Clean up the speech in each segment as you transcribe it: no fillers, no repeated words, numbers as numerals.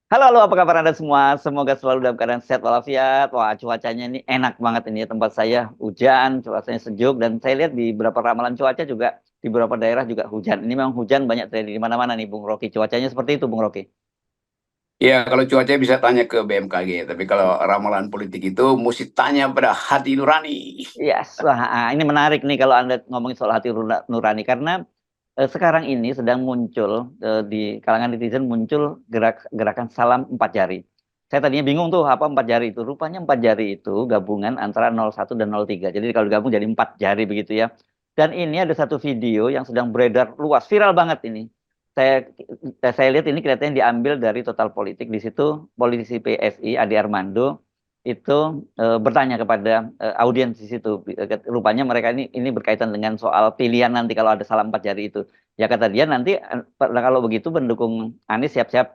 Halo, halo, apa kabar Anda semua? Semoga selalu dalam keadaan sehat walafiat. Wah, cuacanya ini enak banget ini ya tempat saya. Hujan, cuacanya sejuk, dan saya lihat di beberapa ramalan cuaca juga, di beberapa daerah juga hujan. Ini memang hujan banyak terjadi di mana-mana nih, Bung Rocky. Cuacanya seperti itu, Bung Rocky. Ya, kalau cuaca bisa tanya ke BMKG, tapi kalau ramalan politik itu mesti tanya pada hati nurani. Yes, wah, ini menarik nih kalau Anda ngomongin soal hati nurani. Karena sekarang ini sedang muncul, di kalangan netizen muncul gerakan salam empat jari. Saya tadinya bingung tuh apa empat jari itu. Rupanya empat jari itu gabungan antara 01 dan 03. Jadi kalau digabung jadi empat jari begitu ya. Dan ini ada satu video yang sedang beredar luas, viral banget ini. Saya saya lihat ini kelihatannya diambil dari Total Politik. Di situ politisi PSI Ade Armando itu bertanya kepada audiens di situ. Rupanya mereka ini berkaitan dengan soal pilihan nanti kalau ada salam empat jari itu. Ya kata dia nanti kalau begitu pendukung Anies siap-siap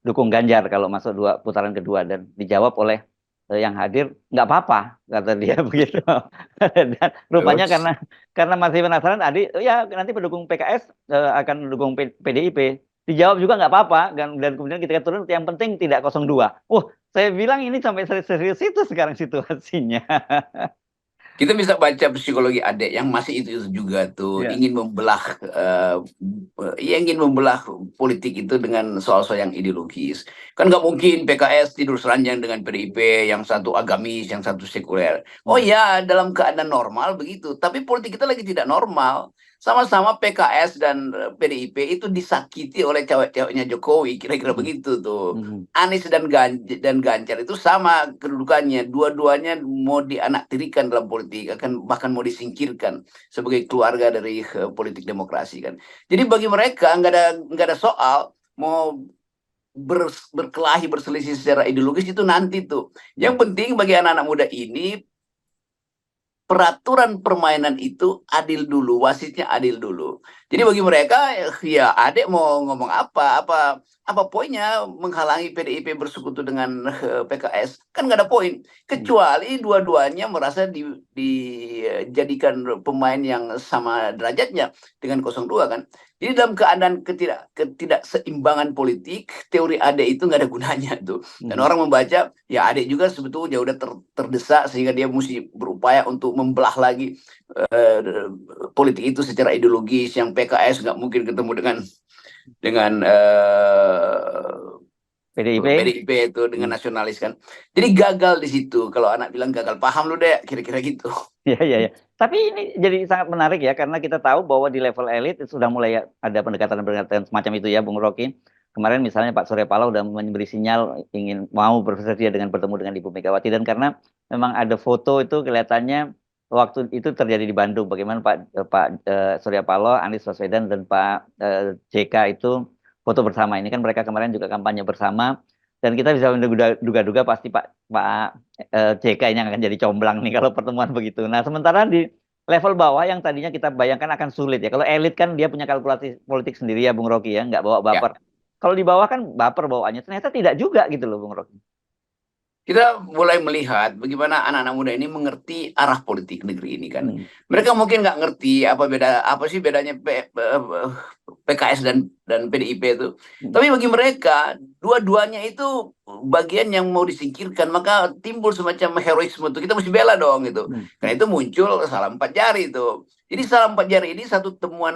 dukung Ganjar kalau masuk putaran kedua, dan dijawab oleh yang hadir nggak apa-apa kata dia begitu. Dan rupanya Terus karena masih penasaran Adi, "Oh ya nanti pendukung PKS akan mendukung PDIP." Dijawab juga nggak apa-apa, dan kemudian ketika turun yang penting tidak 02. Saya bilang ini sampai serius itu sekarang situasinya. kita bisa baca psikologi adik yang masih itu juga tuh Ya. ingin membelah, ya ingin membelah politik itu dengan soal-soal yang ideologis. Kan nggak mungkin PKS tidur seranjang dengan PDIP, yang satu agamis, yang satu sekuler. Oh Hmm. ya, dalam keadaan normal begitu. Tapi politik kita lagi tidak normal. Sama-sama PKS dan PDIP itu disakiti oleh cewek-ceweknya Jokowi, kira-kira Hmm. begitu tuh. Hmm. Anies dan Ganjar itu sama kedudukannya, dua-duanya mau dianaktirikan dalam politik, akan bahkan mau disingkirkan sebagai keluarga dari politik demokrasi kan. Jadi bagi mereka nggak ada soal mau berkelahi berselisih secara ideologis itu nanti tuh. Yang Hmm. penting bagi anak-anak muda ini peraturan permainan itu adil dulu, wasitnya adil dulu. Jadi Hmm. bagi mereka, ya adek mau ngomong apa poinnya menghalangi PDIP bersekutu dengan PKS? Kan nggak ada poin. Hmm. Kecuali dua-duanya merasa dijadikan pemain yang sama derajatnya dengan 02 kan. Jadi dalam keadaan ketidakseimbangan politik, teori adek itu nggak ada gunanya tuh. Dan Hmm. orang membaca, ya adek juga sebetulnya udah terdesak sehingga dia mesti berupaya untuk membelah lagi eh, politik itu secara ideologis. Yang PKS nggak mungkin ketemu dengan PDIP. PDIP itu dengan Hmm. nasionalis kan. Jadi gagal di situ. Kalau anak bilang gagal paham lu deh, kira-kira gitu. Ya, ya, ya. Tapi ini jadi sangat menarik ya, karena kita tahu bahwa di level elit itu sudah mulai ada pendekatan-pendekatan semacam itu ya, Bung Rocky. Kemarin misalnya Pak Surya Paloh sudah memberi sinyal ingin mau bersedia dengan bertemu dengan Ibu Megawati, dan karena memang ada foto itu kelihatannya waktu itu terjadi di Bandung, bagaimana Surya Paloh, Anies Baswedan, dan Pak JK itu foto bersama. Ini kan mereka kemarin juga kampanye bersama, dan kita bisa menduga-duga pasti Pak JK ini yang akan jadi comblang nih kalau pertemuan begitu. Nah, sementara di level bawah yang tadinya kita bayangkan akan sulit ya. Kalau elit kan dia punya kalkulasi politik sendiri ya, Bung Rocky ya, nggak bawa Ya, baper. Kalau di bawah kan baper bawaannya. Ternyata tidak juga gitu loh, Bung Rocky. kita mulai melihat bagaimana anak-anak muda ini mengerti arah politik negeri ini kan. Hmm. Mereka mungkin nggak ngerti apa sih bedanya PKS dan PDIP itu. Hmm. Tapi bagi mereka dua-duanya itu bagian yang mau disingkirkan, maka timbul semacam heroisme itu kita mesti bela dong gitu. Hmm. Karena itu muncul salam empat jari itu. Jadi salam empat jari ini satu temuan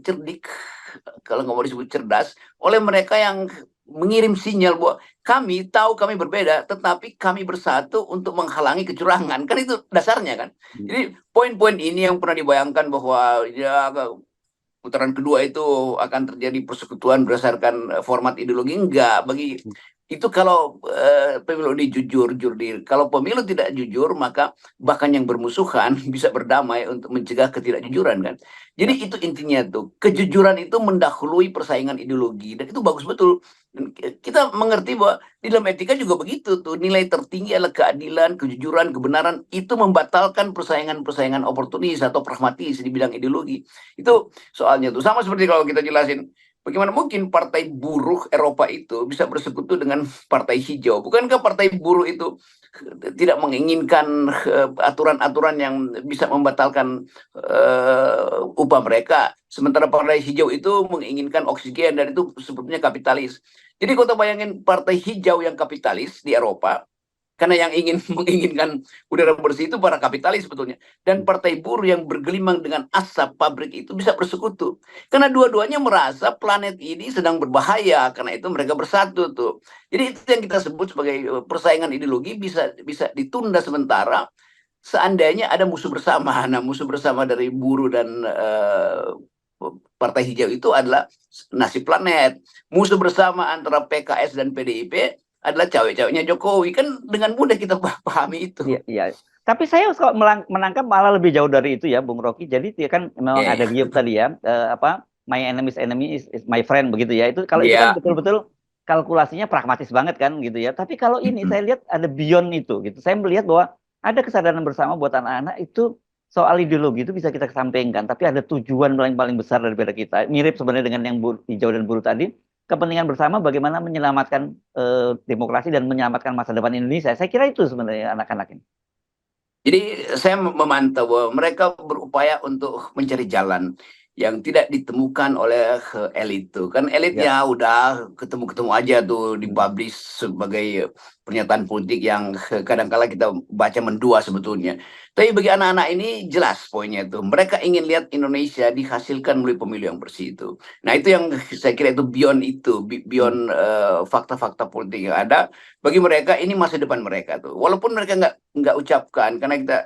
cerdik, kalau nggak mau disebut cerdas, oleh mereka yang mengirim sinyal bahwa kami tahu kami berbeda, tetapi kami bersatu untuk menghalangi kecurangan. Kan itu dasarnya kan. Hmm. Jadi poin-poin ini yang pernah dibayangkan bahwa ya putaran kedua itu akan terjadi persekutuan berdasarkan format ideologi, enggak. Bagi itu kalau pemilu ini jujur, kalau pemilu tidak jujur maka bahkan yang bermusuhan bisa berdamai untuk mencegah ketidakjujuran kan. Jadi Ya. itu intinya tuh, kejujuran itu mendahului persaingan ideologi dan itu bagus betul. Dan kita mengerti bahwa di dalam etika juga begitu tuh, nilai tertinggi adalah keadilan, kejujuran, kebenaran. Itu membatalkan persaingan-persaingan oportunis atau pragmatis di bidang ideologi. Itu soalnya tuh sama seperti kalau kita jelasin bagaimana mungkin partai buruh Eropa itu bisa bersekutu dengan partai hijau. Bukankah partai buruh itu tidak menginginkan aturan-aturan yang bisa membatalkan upah mereka, sementara partai hijau itu menginginkan oksigen dan itu sebetulnya kapitalis. Jadi kau bayangin partai hijau yang kapitalis di Eropa, karena yang menginginkan udara bersih itu para kapitalis sebetulnya. Dan partai buruh yang bergelimang dengan asap pabrik itu bisa bersekutu. Karena dua-duanya merasa planet ini sedang berbahaya, karena itu mereka bersatu tuh. Jadi itu yang kita sebut sebagai persaingan ideologi bisa ditunda sementara seandainya ada musuh bersama. Nah, musuh bersama dari buruh dan partai hijau itu adalah nasib planet. Musuh bersama antara PKS dan PDIP adalah cawe-cawenya Jokowi. Kan dengan mudah kita pahami itu. Iya, iya. Tapi saya kalau menangkap malah lebih jauh dari itu ya, Bung Rocky. Jadi dia kan memang ada giup tadi ya, apa my enemy's enemy is my friend begitu ya. Itu kalau itu kan betul-betul kalkulasinya pragmatis banget kan gitu ya. Tapi kalau ini saya lihat ada beyond itu gitu. Saya melihat bahwa ada kesadaran bersama buat anak-anak itu soal ideologi itu bisa kita kesampingkan, tapi ada tujuan paling besar daripada kita. Mirip sebenarnya dengan yang hijau dan buruh tadi. Kepentingan bersama bagaimana menyelamatkan demokrasi dan menyelamatkan masa depan Indonesia. Saya kira itu sebenarnya anak-anak ini. Jadi saya memantau bahwa mereka berupaya untuk mencari jalan yang tidak ditemukan oleh elit itu. Kan elitnya udah ketemu-ketemu aja tuh dipublish sebagai pernyataan politik yang kadang-kala kita baca mendua sebetulnya. Tapi bagi anak-anak ini jelas poinnya itu. Mereka ingin lihat Indonesia dihasilkan melalui pemilu yang bersih itu. Nah itu yang saya kira itu beyond fakta-fakta politik yang ada. Bagi mereka ini masa depan mereka tuh. Walaupun mereka nggak ucapkan, karena kita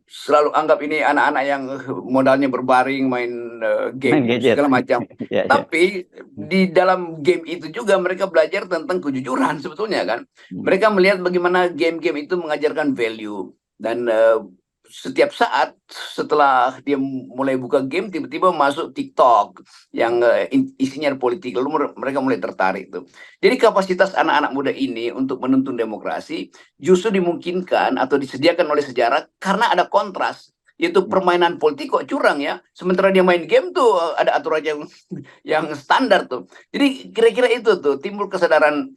selalu anggap ini anak-anak yang modalnya berbaring main game segala macam. Tapi di dalam game itu juga mereka belajar tentang kejujuran sebetulnya kan. Mereka melihat bagaimana game-game itu mengajarkan value. Dan setiap saat setelah dia mulai buka game, tiba-tiba masuk TikTok yang isinya politik, lalu mereka mulai tertarik tuh. Jadi kapasitas anak-anak muda ini untuk menuntun demokrasi justru dimungkinkan atau disediakan oleh sejarah karena ada kontras, yaitu permainan politik kok curang ya, sementara dia main game tuh ada aturan yang standar tuh. Jadi kira-kira itu tuh timbul kesadaran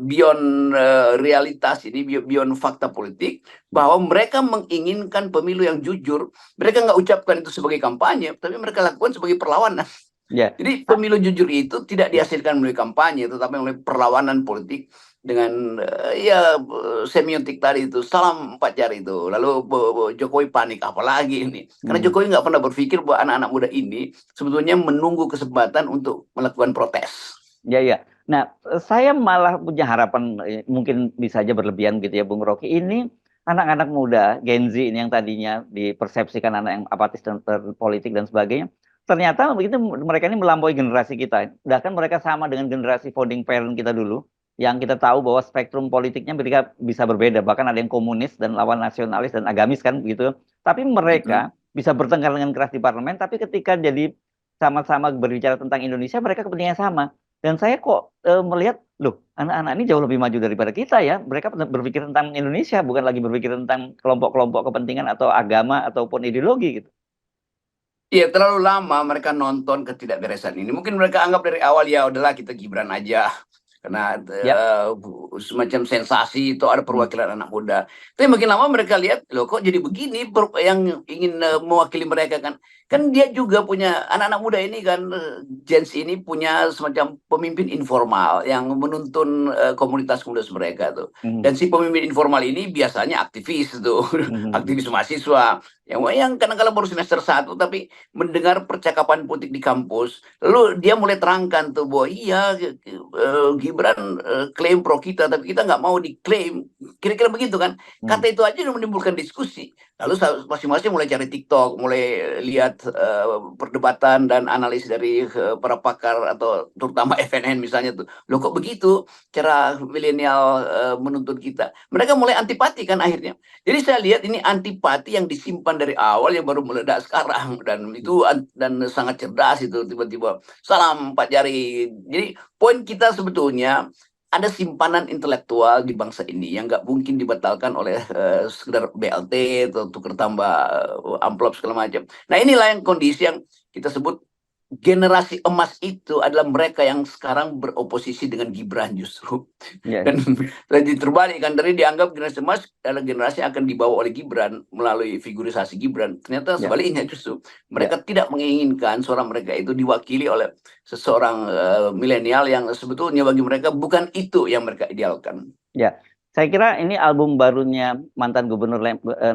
beyond realitas ini, beyond fakta politik, bahwa mereka menginginkan pemilu yang jujur. Mereka nggak ucapkan itu sebagai kampanye, tapi mereka lakukan sebagai perlawanan. Jadi pemilu jujur itu tidak dihasilkan melalui kampanye, tetapi melalui perlawanan politik dengan semiotik tadi itu, salam 4 jari itu. Lalu Jokowi panik, apalagi ini. Karena Jokowi nggak pernah berpikir bahwa anak-anak muda ini sebetulnya menunggu kesempatan untuk melakukan protes. Ya. Nah, saya malah punya harapan, mungkin bisa aja berlebihan gitu ya, Bung Rocky. Ini anak-anak muda, Gen Z ini yang tadinya dipersepsikan anak yang apatis dan politik dan sebagainya, ternyata begitu mereka ini melampaui generasi kita. Bahkan mereka sama dengan generasi founding parent kita dulu, yang kita tahu bahwa spektrum politiknya mereka bisa berbeda. Bahkan ada yang komunis dan lawan nasionalis dan agamis kan begitu. Tapi mereka bisa bertengkar dengan keras di parlemen, tapi ketika jadi sama-sama berbicara tentang Indonesia, mereka kepentingannya sama. Dan saya kok melihat, loh, anak-anak ini jauh lebih maju daripada kita ya. Mereka berpikir tentang Indonesia, bukan lagi berpikir tentang kelompok-kelompok kepentingan atau agama ataupun ideologi gitu. Iya, terlalu lama mereka nonton ketidakberesan ini. Mungkin mereka anggap dari awal, ya udahlah kita Gibran aja. Karena semacam sensasi itu ada perwakilan anak muda. Tapi makin lama mereka lihat, loh kok jadi begini yang ingin mewakili mereka kan. Kan dia juga punya, anak-anak muda ini kan, Gen Z ini punya semacam pemimpin informal yang menuntun komunitas-komunitas mereka tuh. Dan si pemimpin informal ini biasanya aktivis tuh, aktivis mahasiswa. Yang kadang-kadang baru semester 1 tapi mendengar percakapan politik di kampus, lalu dia mulai terangkan tuh bahwa iya Gibran klaim pro kita, tapi kita nggak mau diklaim, kira-kira begitu kan. Kata itu aja udah menimbulkan diskusi. Lalu masing-masing mulai cari TikTok, mulai lihat perdebatan dan analis dari para pakar atau terutama FNN misalnya tuh. Loh kok begitu cara milenial menuntut kita? Mereka mulai antipati kan akhirnya. Jadi saya lihat ini antipati yang disimpan dari awal yang baru meledak sekarang, dan itu dan sangat cerdas itu, tiba-tiba salam 4 jari. Jadi poin kita sebetulnya ada simpanan intelektual di bangsa ini yang nggak mungkin dibatalkan oleh sekedar BLT atau tukar tambah amplop segala macam. Nah inilah yang kondisi yang kita sebut generasi emas itu adalah mereka yang sekarang beroposisi dengan Gibran justru. Ya, Dan jadi terbalik kan, dari dianggap generasi emas adalah generasi yang akan dibawa oleh Gibran melalui figurisasi Gibran. Ternyata ya, sebaliknya justru ya, mereka tidak menginginkan suara mereka itu diwakili oleh seseorang milenial yang sebetulnya bagi mereka bukan itu yang mereka idealkan. ya. Saya kira ini album barunya mantan Gubernur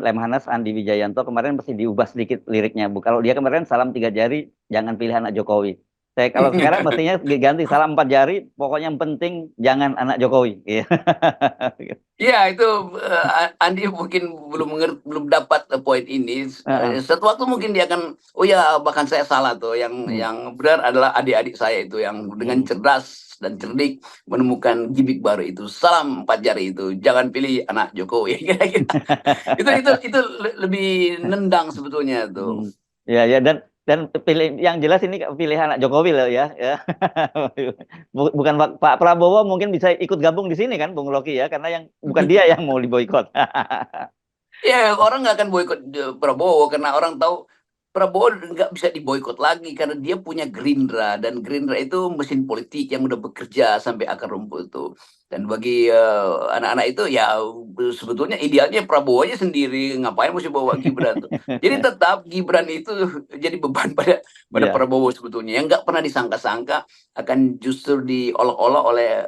Lemhanas Andi Wijayanto kemarin mesti diubah sedikit liriknya, Bu. Kalau dia kemarin salam 3 jari, jangan pilih anak Jokowi. Kalau sekarang mestinya diganti salam 4 jari, pokoknya yang penting jangan anak Jokowi. Iya. Ya itu Andi mungkin belum dapat poin ini. Heeh. Suatu waktu mungkin dia akan, oh ya bahkan saya salah tuh. Hmm, Yang benar adalah adik-adik saya itu yang dengan hmm. cerdas dan cerdik menemukan gimmick baru itu. Salam 4 jari itu, jangan pilih anak Jokowi. Kira-kira. Itu lebih nendang sebetulnya tuh. Hmm. Ya, ya, dan pilih yang jelas ini pilihan anak Jokowi loh ya, ya. Bukan Pak Prabowo mungkin bisa ikut gabung di sini kan, Bung Rocky ya, karena yang bukan dia yang mau diboikot. Ya, orang nggak akan boikot Prabowo karena orang tahu Prabowo nggak bisa diboikot lagi karena dia punya Gerindra, dan Gerindra itu mesin politik yang udah bekerja sampai akar rumput itu. Dan bagi anak-anak itu ya sebetulnya idealnya Prabowo aja sendiri, ngapain mesti bawa Gibran tuh. Jadi tetap Gibran itu jadi beban pada Ya, Prabowo sebetulnya yang nggak pernah disangka-sangka akan justru diolok-olok oleh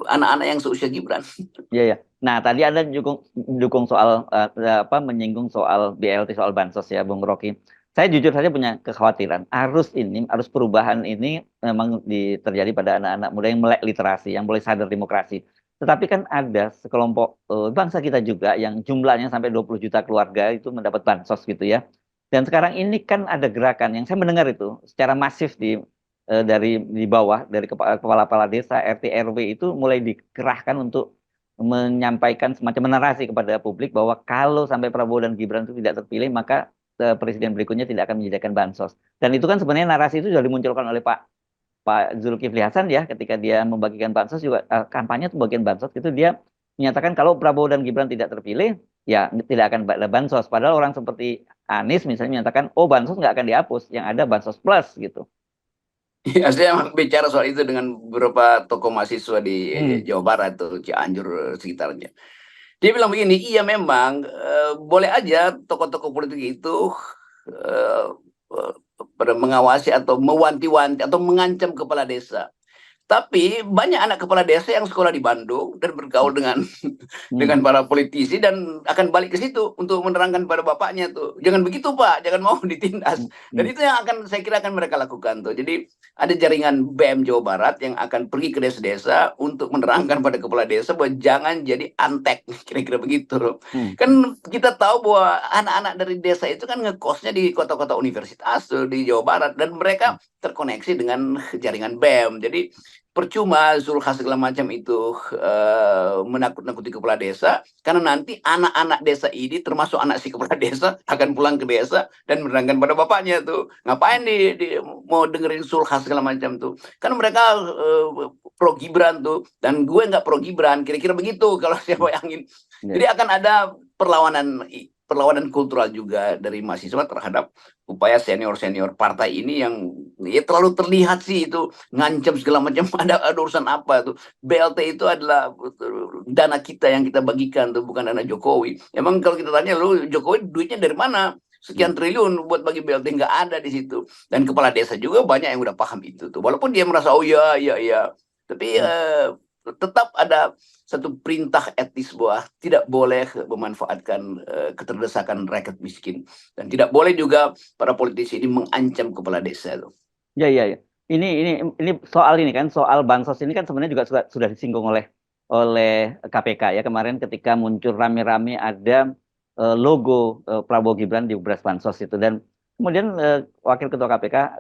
anak-anak yang seusia Gibran. ya, ya. Nah, tadi Anda dukung soal menyinggung soal BLT, soal bansos ya, Bung Rocky. Saya jujur saja punya kekhawatiran. Arus perubahan ini memang terjadi pada anak-anak muda yang melek literasi, yang mulai sadar demokrasi. Tetapi kan ada sekelompok bangsa kita juga yang jumlahnya sampai 20 juta keluarga itu mendapat bansos gitu ya. Dan sekarang ini kan ada gerakan yang saya mendengar itu secara masif dari di bawah, dari kepala-kepala desa, RT RW itu mulai dikerahkan untuk menyampaikan semacam narasi kepada publik bahwa kalau sampai Prabowo dan Gibran itu tidak terpilih, maka presiden berikutnya tidak akan menyediakan bansos. Dan itu kan sebenarnya narasi itu sudah dimunculkan oleh Pak Zulkifli Hasan ya, ketika dia membagikan bansos juga, kampanye pembagian bansos itu dia menyatakan kalau Prabowo dan Gibran tidak terpilih, ya tidak akan ada bansos. Padahal orang seperti Anies misalnya menyatakan, oh bansos nggak akan dihapus, yang ada bansos plus gitu. Ya, saya bicara soal itu dengan beberapa tokoh mahasiswa di Hmm, Jawa Barat tuh, Cianjur sekitarnya. Dia bilang begini, iya memang boleh aja tokoh-tokoh politik itu eh, eh, pada mengawasi atau mewanti-wanti atau mengancam kepala desa. Tapi banyak anak kepala desa yang sekolah di Bandung dan bergaul dengan hmm, dengan para politisi dan akan balik ke situ untuk menerangkan pada bapaknya tuh, jangan begitu Pak, jangan mau ditindas. hmm, Dan hmm, itu yang akan saya kira akan mereka lakukan tuh. Jadi ada jaringan BEM Jawa Barat yang akan pergi ke desa-desa untuk menerangkan pada kepala desa bahwa jangan jadi antek, kira-kira begitu. hmm, Kan kita tahu bahwa anak-anak dari desa itu kan ngekosnya di kota-kota universitas tuh, di Jawa Barat, dan hmm. mereka terkoneksi dengan jaringan BEM. Jadi percuma Zulkifli segala macam itu menakut-nakuti kepala desa, karena nanti anak-anak desa ini termasuk anak si kepala desa akan pulang ke desa dan menerangkan pada bapaknya tuh, ngapain mau dengerin Zulkifli segala macam tuh, kan mereka pro Gibran tuh, dan gue nggak pro Gibran, kira-kira begitu kalau saya Hmm. bayangin. Ya. Jadi akan ada perlawanan kultural juga dari mahasiswa terhadap upaya senior-senior partai ini yang ya terlalu terlihat sih itu ngancam segala macam. Ada urusan apa tuh? BLT itu adalah dana kita yang kita bagikan tuh, bukan dana Jokowi. Emang kalau kita tanya, lu Jokowi duitnya dari mana? Hmm, Sekian triliun buat bagi BLT, nggak ada di situ. Dan kepala desa juga banyak yang udah paham itu tuh. Walaupun dia merasa oh iya iya iya, tapi hmm. tetap ada satu perintah etis bahwa tidak boleh memanfaatkan keterdesakan rakyat miskin, dan tidak boleh juga para politisi ini mengancam kepala desa tuh. Ya, ya, ya. Ini soal ini kan, soal bansos ini kan sebenarnya juga sudah disinggung oleh KPK ya kemarin ketika muncul rame-rame ada logo Prabowo Gibran di Ubras Bansos itu, dan kemudian Wakil Ketua KPK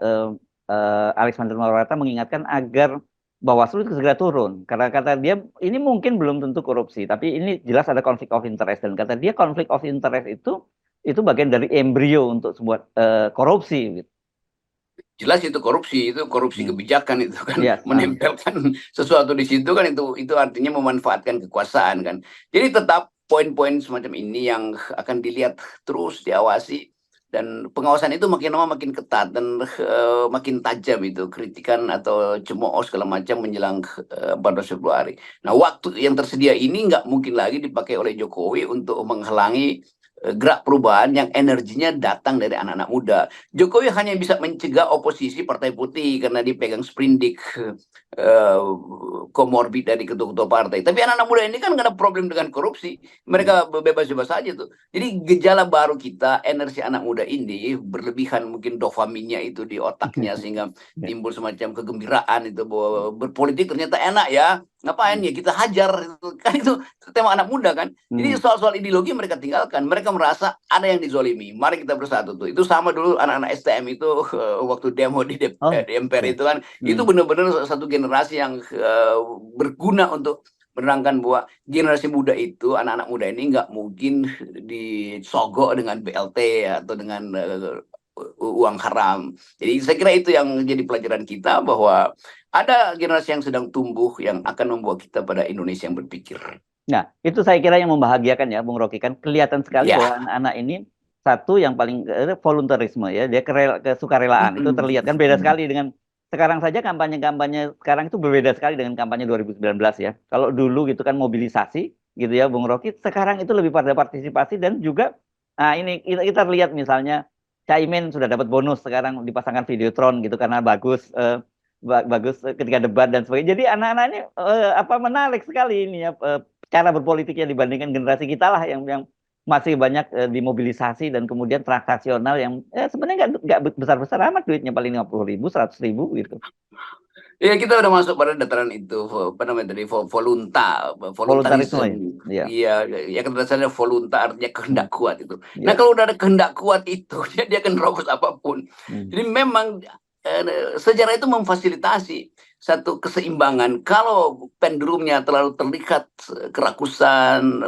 Alexander Marwata mengingatkan agar Bawaslu itu segera turun karena kata dia ini mungkin belum tentu korupsi, tapi ini jelas ada konflik of interest, dan kata dia konflik of interest itu bagian dari embrio untuk sebuah korupsi gitu. Jelas itu korupsi Hmm. kebijakan itu kan, Iya, menempelkan sesuatu di situ kan, itu artinya memanfaatkan kekuasaan kan. Jadi tetap poin-poin semacam ini yang akan dilihat terus, diawasi, dan pengawasan itu makin lama makin ketat dan makin tajam itu kritikan atau cemooh segala macam menjelang 14 Februari. Nah, waktu yang tersedia ini nggak mungkin lagi dipakai oleh Jokowi untuk menghalangi gerak perubahan yang energinya datang dari anak-anak muda. Jokowi hanya bisa mencegah oposisi Partai Putih karena dipegang sprindik komorbid dari ketua-ketua partai. Tapi anak-anak muda ini kan nggak ada problem dengan korupsi. Mereka bebas-bebas saja tuh. Jadi gejala baru kita, energi anak muda ini berlebihan mungkin dopaminnya itu di otaknya sehingga timbul semacam kegembiraan itu bahwa berpolitik ternyata enak ya. Ngapain ya kita hajar kan itu tema anak muda kan. Jadi soal-soal ideologi mereka tinggalkan. Mereka merasa ada yang dizolimi. Mari kita bersatu tuh. Itu sama dulu anak-anak STM itu waktu demo di MPR itu kan. Itu benar-benar satu generasi yang berguna untuk menerangkan bahwa generasi muda itu, anak-anak muda ini nggak mungkin disogok dengan BLT atau dengan uang haram. Jadi saya kira itu yang jadi pelajaran kita bahwa ada generasi yang sedang tumbuh yang akan membawa kita pada Indonesia yang berpikir. Nah, itu saya kira yang membahagiakan ya, Bung Rocky, kan kelihatan sekali bahwa anak-anak ini satu yang paling voluntarisme ya, dia kesukarelaan itu terlihat kan beda sekali dengan sekarang saja kampanye-kampanye sekarang itu berbeda sekali dengan kampanye 2019 ya. Kalau dulu gitu kan mobilisasi gitu ya, Bung Rocky, sekarang itu lebih pada partisipasi dan juga ini kita lihat misalnya Caimin sudah dapat bonus sekarang dipasangkan Videotron gitu karena bagus ketika debat dan sebagainya. Jadi anak-anak ini menarik sekali ini ya cara berpolitiknya dibandingkan generasi kita lah yang masih banyak dimobilisasi dan kemudian transaksional yang sebenarnya nggak besar-besar amat duitnya, paling 50.000, 100.000 gitu. Ya kita udah masuk pada dataran itu apa namanya tadi voluntarisme. Iya, ya kan dasarnya voluntar artinya kehendak kuat itu. Nah kalau udah ada kehendak kuat itu dia akan nerobos apapun. Jadi memang sejarah itu memfasilitasi satu keseimbangan. Kalau pendulumnya terlalu terlihat kerakusan,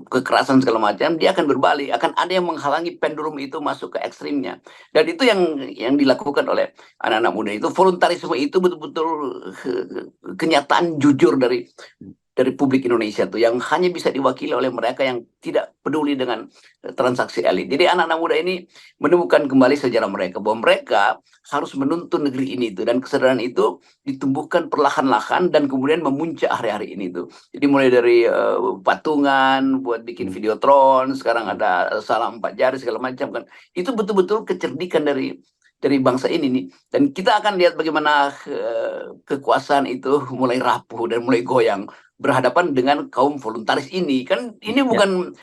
kekerasan segala macam, dia akan berbalik, akan ada yang menghalangi pendulum itu masuk ke ekstrimnya. Dan itu yang dilakukan oleh anak-anak muda itu. Voluntarisme itu betul-betul kenyataan jujur dari publik Indonesia tuh yang hanya bisa diwakili oleh mereka yang tidak peduli dengan transaksi elit. Jadi anak-anak muda ini menemukan kembali sejarah mereka bahwa mereka harus menuntun negeri ini tuh, dan kesadaran itu ditumbuhkan perlahan-lahan dan kemudian memuncak hari-hari ini tuh. Jadi mulai dari patungan buat bikin Videotron, sekarang ada salam 4 jari segala macam kan. Itu betul-betul kecerdikan dari bangsa ini nih. Dan kita akan lihat bagaimana kekuasaan itu mulai rapuh dan mulai goyang berhadapan dengan kaum voluntaris ini. Kan ini bukan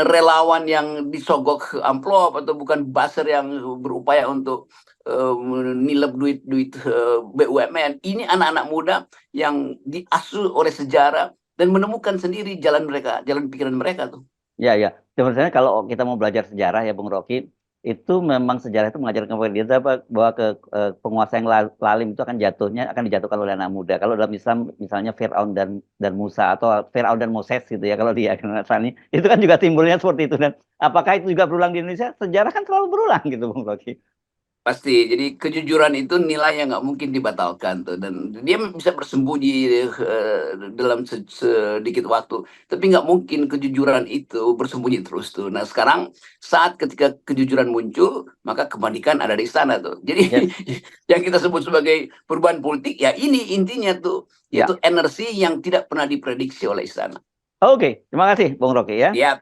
relawan yang disogok amplop atau bukan buzzer yang berupaya untuk nilep duit BUMN. Ini anak-anak muda yang diasuh oleh sejarah dan menemukan sendiri jalan pikiran mereka tuh. Ya. Sebenarnya kalau kita mau belajar sejarah ya Bung Rocky, itu memang sejarah itu mengajarkan kepada kita bahwa penguasa yang lalim itu akan dijatuhkan oleh anak muda. Kalau dalam Islam misalnya Fir'aun dan Musa atau Fir'aun dan Moses gitu ya, kalau di agama Nasrani itu kan juga timbulnya seperti itu. Dan apakah itu juga berulang di Indonesia? Sejarah kan selalu berulang gitu Bung Rocky. Pasti, jadi kejujuran itu nilai yang nggak mungkin dibatalkan tuh, dan dia bisa bersembunyi dalam sedikit waktu, tapi nggak mungkin kejujuran itu bersembunyi terus tuh. Nah sekarang ketika kejujuran muncul, maka kebalikan ada di sana tuh. Jadi yang kita sebut sebagai perubahan politik ya ini intinya tuh, yaitu energi yang tidak pernah diprediksi oleh istana. Oke, terima kasih Bung Rocky ya. Yap.